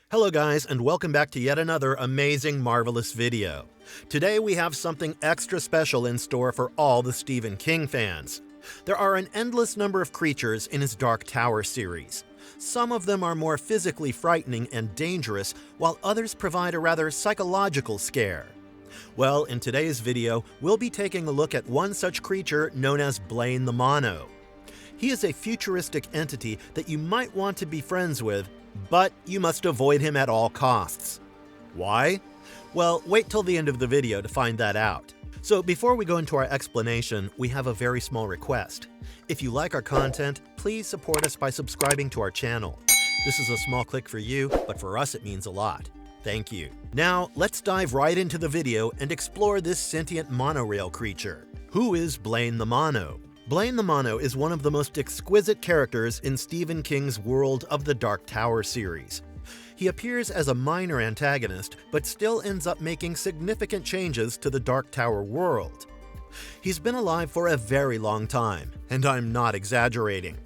Hello guys, and welcome back to yet another amazing, marvelous video. Today we have something extra special in store for all the Stephen King fans. There are an endless number of creatures in his Dark Tower series. Some of them are more physically frightening and dangerous, while others provide a rather psychological scare. Well, in today's video, we'll be taking a look at one such creature known as Blaine the Mono. He is a futuristic entity that you might want to be friends with, but you must avoid him at all costs. Why? Well, wait till the end of the video to find that out. So before we go into our explanation, we have a very small request. If you like our content, please support us by subscribing to our channel. This is a small click for you, but for us it means a lot. Thank you. Now, let's dive right into the video and explore this sentient monorail creature. Who is Blaine the Mono? Blaine the Mono is one of the most exquisite characters in Stephen King's world of the Dark Tower series. He appears as a minor antagonist, but still ends up making significant changes to the Dark Tower world. He's been alive for a very long time, and I'm not exaggerating.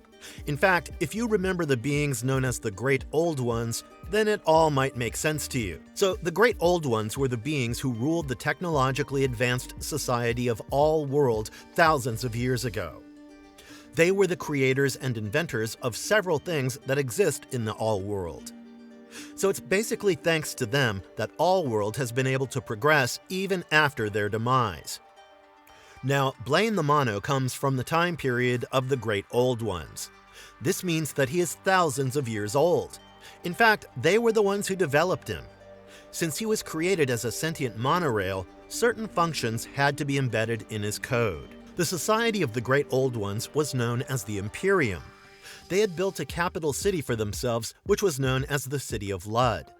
In fact, if you remember the beings known as the Great Old Ones, then it all might make sense to you. So, the Great Old Ones were the beings who ruled the technologically advanced society of all world thousands of years ago. They were the creators and inventors of several things that exist in the All World. So it's basically thanks to them that All World has been able to progress even after their demise. Now, Blaine the Mono comes from the time period of the Great Old Ones. This means that he is thousands of years old. In fact, they were the ones who developed him. Since he was created as a sentient monorail, certain functions had to be embedded in his code. The Society of the Great Old Ones was known as the Imperium. They had built a capital city for themselves, which was known as the City of Lud.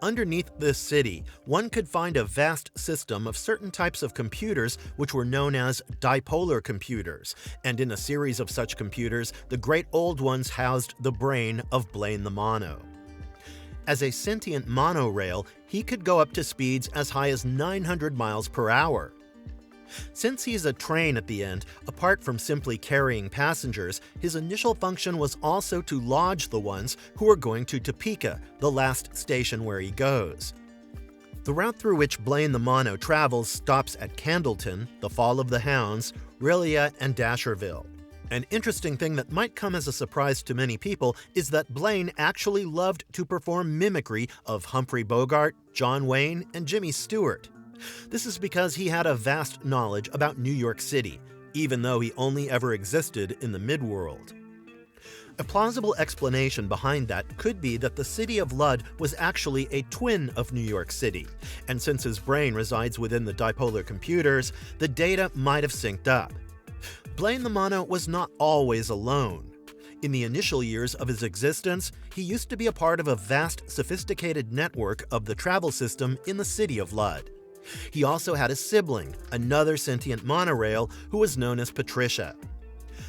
Underneath this city, one could find a vast system of certain types of computers which were known as dipolar computers, and in a series of such computers, the Great Old Ones housed the brain of Blaine the Mono. As a sentient monorail, he could go up to speeds as high as 900 miles per hour. Since he's a train at the end, apart from simply carrying passengers, his initial function was also to lodge the ones who are going to Topeka, the last station where he goes. The route through which Blaine the Mono travels stops at Candleton, the Fall of the Hounds, Rillia, and Dasherville. An interesting thing that might come as a surprise to many people is that Blaine actually loved to perform mimicry of Humphrey Bogart, John Wayne, and Jimmy Stewart. This is because he had a vast knowledge about New York City, even though he only ever existed in the midworld. A plausible explanation behind that could be that the City of Lud was actually a twin of New York City, and since his brain resides within the dipolar computers, the data might have synced up. Blaine the Mono was not always alone. In the initial years of his existence, he used to be a part of a vast, sophisticated network of the travel system in the City of Lud. He also had a sibling, another sentient monorail, who was known as Patricia.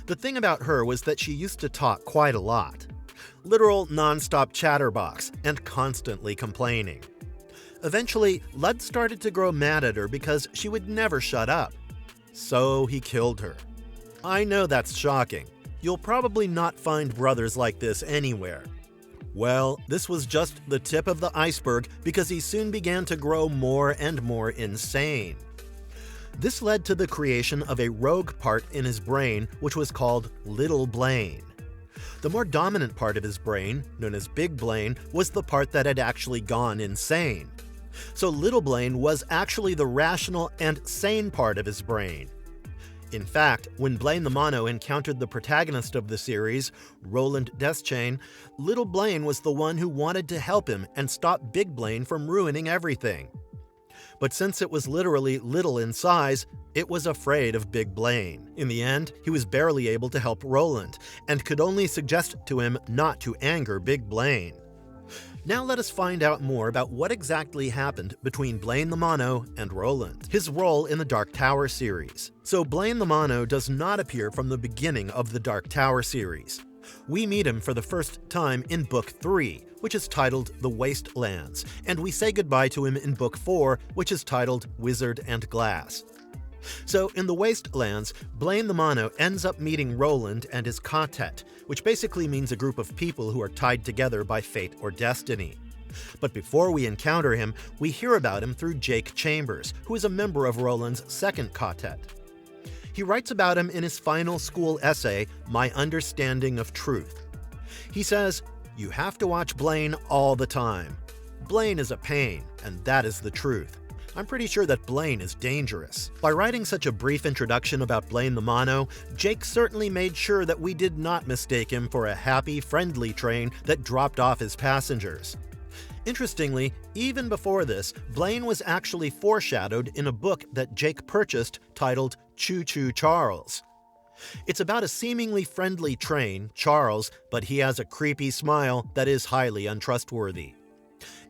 The thing about her was that she used to talk quite a lot. Literal non-stop chatterbox and constantly complaining. Eventually, Lud started to grow mad at her because she would never shut up. So he killed her. I know that's shocking. You'll probably not find brothers like this anywhere. Well, this was just the tip of the iceberg because he soon began to grow more and more insane. This led to the creation of a rogue part in his brain which was called Little Blaine. The more dominant part of his brain, known as Big Blaine, was the part that had actually gone insane. So Little Blaine was actually the rational and sane part of his brain. In fact, when Blaine the Mono encountered the protagonist of the series, Roland Deschain, Little Blaine was the one who wanted to help him and stop Big Blaine from ruining everything. But since it was literally little in size, it was afraid of Big Blaine. In the end, he was barely able to help Roland, and could only suggest to him not to anger Big Blaine. Now let us find out more about what exactly happened between Blaine the Mono and Roland, his role in the Dark Tower series. So Blaine the Mono does not appear from the beginning of the Dark Tower series. We meet him for the first time in Book 3, which is titled The Wastelands, and we say goodbye to him in Book 4, which is titled Wizard and Glass. So in the Wastelands, Blaine the Mono ends up meeting Roland and his quartet, which basically means a group of people who are tied together by fate or destiny. But before we encounter him, we hear about him through Jake Chambers, who is a member of Roland's second quartet. He writes about him in his final school essay, My Understanding of Truth. He says, "You have to watch Blaine all the time. Blaine is a pain, and that is the truth. I'm pretty sure that Blaine is dangerous." By writing such a brief introduction about Blaine the Mono, Jake certainly made sure that we did not mistake him for a happy, friendly train that dropped off his passengers. Interestingly, even before this, Blaine was actually foreshadowed in a book that Jake purchased titled Choo Choo Charles. It's about a seemingly friendly train, Charles, but he has a creepy smile that is highly untrustworthy.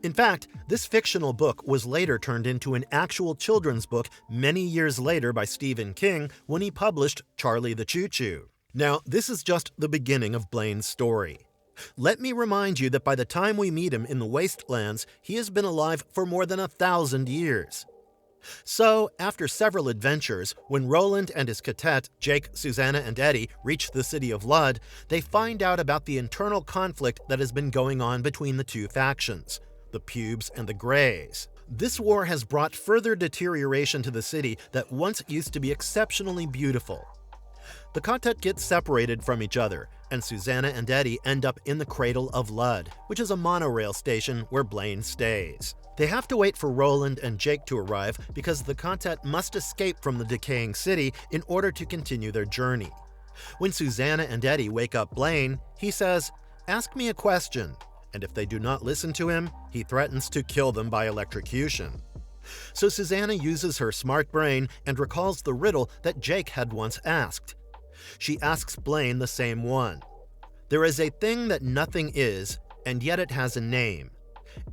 In fact, this fictional book was later turned into an actual children's book many years later by Stephen King when he published Charlie the Choo Choo. Now, this is just the beginning of Blaine's story. Let me remind you that by the time we meet him in the Wastelands, he has been alive for more than 1,000 years. So, after several adventures, when Roland and his quartet, Jake, Susanna, and Eddie, reach the city of Lud, they find out about the internal conflict that has been going on between the two factions, the Pubes and the Greys. This war has brought further deterioration to the city that once used to be exceptionally beautiful. The quartet gets separated from each other, and Susanna and Eddie end up in the Cradle of Lud, which is a monorail station where Blaine stays. They have to wait for Roland and Jake to arrive because the quartet must escape from the decaying city in order to continue their journey. When Susanna and Eddie wake up Blaine, he says, "Ask me a question," and if they do not listen to him, he threatens to kill them by electrocution. So Susanna uses her smart brain and recalls the riddle that Jake had once asked. She asks Blaine the same one. There is a thing that nothing is, and yet it has a name.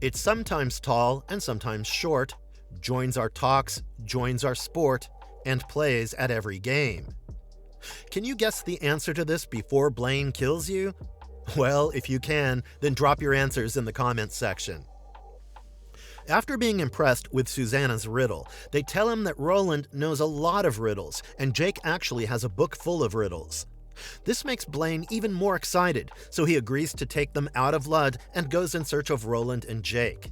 It's sometimes tall and sometimes short, joins our talks, joins our sport, and plays at every game. Can you guess the answer to this before Blaine kills you? Well, if you can, then drop your answers in the comments section. After being impressed with Susanna's riddle, they tell him that Roland knows a lot of riddles, and Jake actually has a book full of riddles. This makes Blaine even more excited, so he agrees to take them out of Lud and goes in search of Roland and Jake.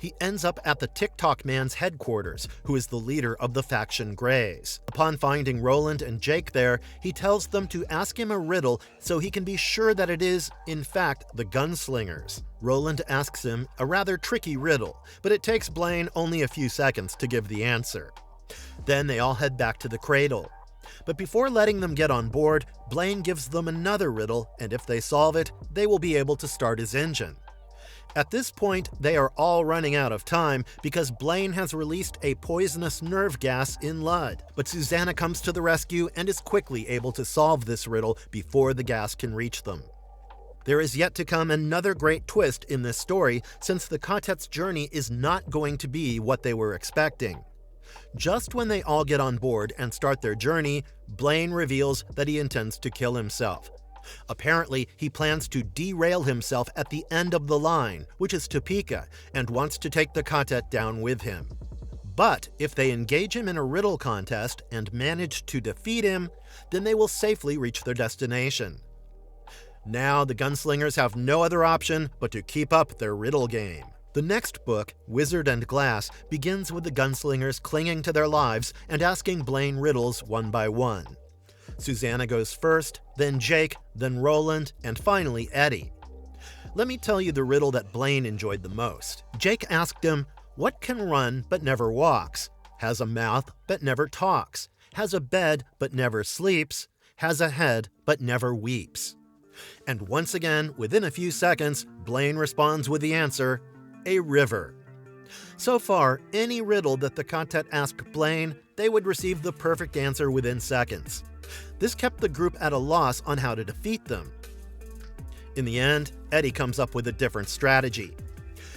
He ends up at the TikTok Man's headquarters, who is the leader of the faction Greys. Upon finding Roland and Jake there, he tells them to ask him a riddle so he can be sure that it is, in fact, the Gunslingers. Roland asks him a rather tricky riddle, but it takes Blaine only a few seconds to give the answer. Then they all head back to the Cradle. But before letting them get on board, Blaine gives them another riddle, and if they solve it, they will be able to start his engine. At this point, they are all running out of time because Blaine has released a poisonous nerve gas in Lud. But Susanna comes to the rescue and is quickly able to solve this riddle before the gas can reach them. There is yet to come another great twist in this story, since the quartet's journey is not going to be what they were expecting. Just when they all get on board and start their journey, Blaine reveals that he intends to kill himself. Apparently, he plans to derail himself at the end of the line, which is Topeka, and wants to take the quartet down with him. But if they engage him in a riddle contest and manage to defeat him, then they will safely reach their destination. Now, the Gunslingers have no other option but to keep up their riddle game. The next book, Wizard and Glass, begins with the Gunslingers clinging to their lives and asking Blaine riddles one by one. Susanna goes first, then Jake, then Roland, and finally Eddie. Let me tell you the riddle that Blaine enjoyed the most. Jake asked him, "What can run but never walks, has a mouth but never talks, has a bed but never sleeps, has a head but never weeps?" And once again, within a few seconds, Blaine responds with the answer, a river. So far, any riddle that the quartet asked Blaine, they would receive the perfect answer within seconds. This kept the group at a loss on how to defeat them. In the end, Eddie comes up with a different strategy.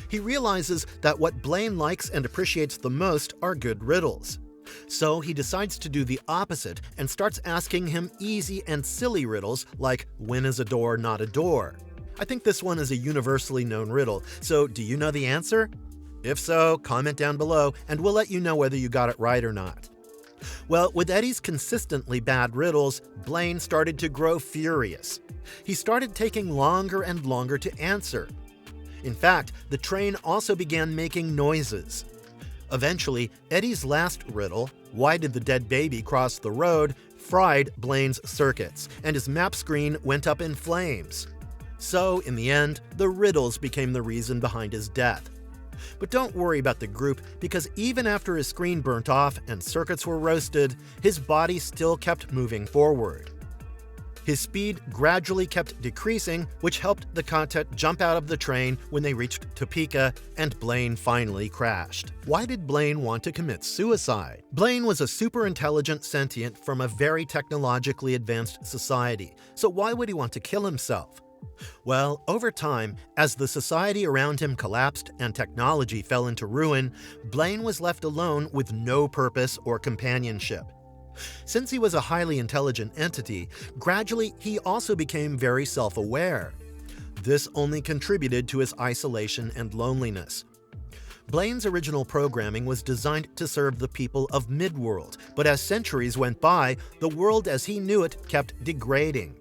He realizes that what Blaine likes and appreciates the most are good riddles. So he decides to do the opposite and starts asking him easy and silly riddles like, when is a door not a door? I think this one is a universally known riddle, so do you know the answer? If so, comment down below and we'll let you know whether you got it right or not. Well, with Eddie's consistently bad riddles, Blaine started to grow furious. He started taking longer and longer to answer. In fact, the train also began making noises. Eventually, Eddie's last riddle, why did the dead baby cross the road, fried Blaine's circuits, and his map screen went up in flames. So, in the end, the riddles became the reason behind his death. But don't worry about the group, because even after his screen burnt off and circuits were roasted, his body still kept moving forward. His speed gradually kept decreasing, which helped the Quartet jump out of the train when they reached Topeka, and Blaine finally crashed. Why did Blaine want to commit suicide? Blaine was a super intelligent sentient from a very technologically advanced society, so why would he want to kill himself? Well, over time, as the society around him collapsed and technology fell into ruin, Blaine was left alone with no purpose or companionship. Since he was a highly intelligent entity, gradually he also became very self-aware. This only contributed to his isolation and loneliness. Blaine's original programming was designed to serve the people of Midworld, but as centuries went by, the world as he knew it kept degrading.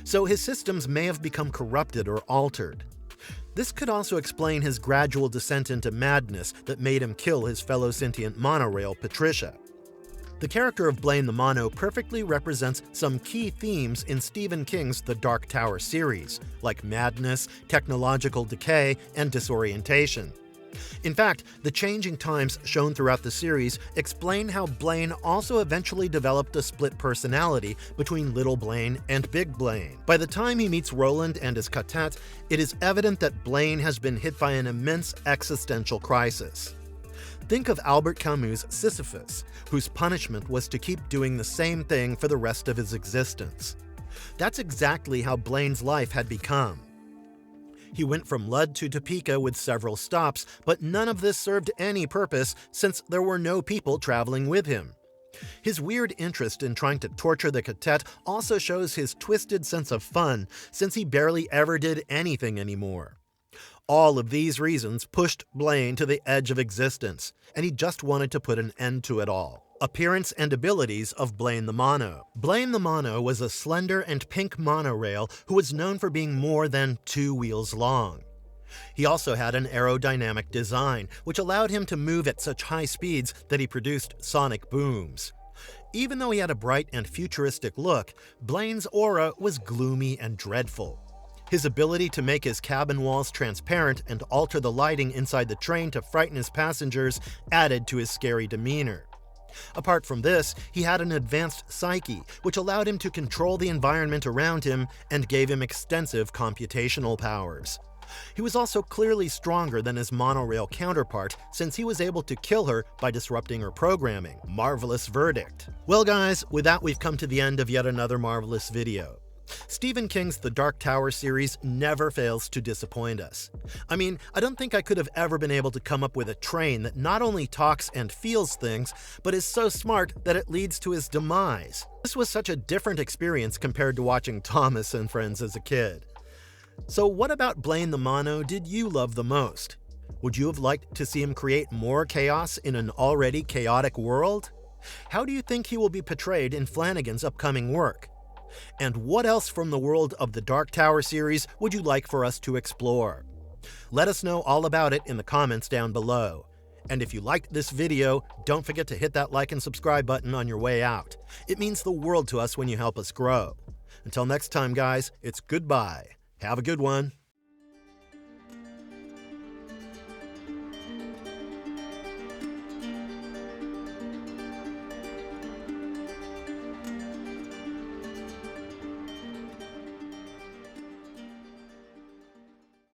So his systems may have become corrupted or altered. This could also explain his gradual descent into madness that made him kill his fellow sentient monorail, Patricia. The character of Blaine the Mono perfectly represents some key themes in Stephen King's The Dark Tower series, like madness, technological decay, and disorientation. In fact, the changing times shown throughout the series explain how Blaine also eventually developed a split personality between Little Blaine and Big Blaine. By the time he meets Roland and his quartet, it is evident that Blaine has been hit by an immense existential crisis. Think of Albert Camus' Sisyphus, whose punishment was to keep doing the same thing for the rest of his existence. That's exactly how Blaine's life had become. He went from Lud to Topeka with several stops, but none of this served any purpose since there were no people traveling with him. His weird interest in trying to torture the quartet also shows his twisted sense of fun, since he barely ever did anything anymore. All of these reasons pushed Blaine to the edge of existence, and he just wanted to put an end to it all. Appearance and abilities of Blaine the Mono. Blaine the Mono was a slender and pink monorail who was known for being more than 2 wheels long. He also had an aerodynamic design, which allowed him to move at such high speeds that he produced sonic booms. Even though he had a bright and futuristic look, Blaine's aura was gloomy and dreadful. His ability to make his cabin walls transparent and alter the lighting inside the train to frighten his passengers added to his scary demeanor. Apart from this, he had an advanced psyche, which allowed him to control the environment around him and gave him extensive computational powers. He was also clearly stronger than his monorail counterpart, since he was able to kill her by disrupting her programming. Marvelous verdict. Well guys, with that we've come to the end of yet another marvelous video. Stephen King's The Dark Tower series never fails to disappoint us. I mean, I don't think I could have ever been able to come up with a train that not only talks and feels things, but is so smart that it leads to his demise. This was such a different experience compared to watching Thomas and Friends as a kid. So what about Blaine the Mono did you love the most? Would you have liked to see him create more chaos in an already chaotic world? How do you think he will be portrayed in Flanagan's upcoming work? And what else from the world of the Dark Tower series would you like for us to explore? Let us know all about it in the comments down below. And if you liked this video, don't forget to hit that like and subscribe button on your way out. It means the world to us when you help us grow. Until next time guys, it's goodbye. Have a good one.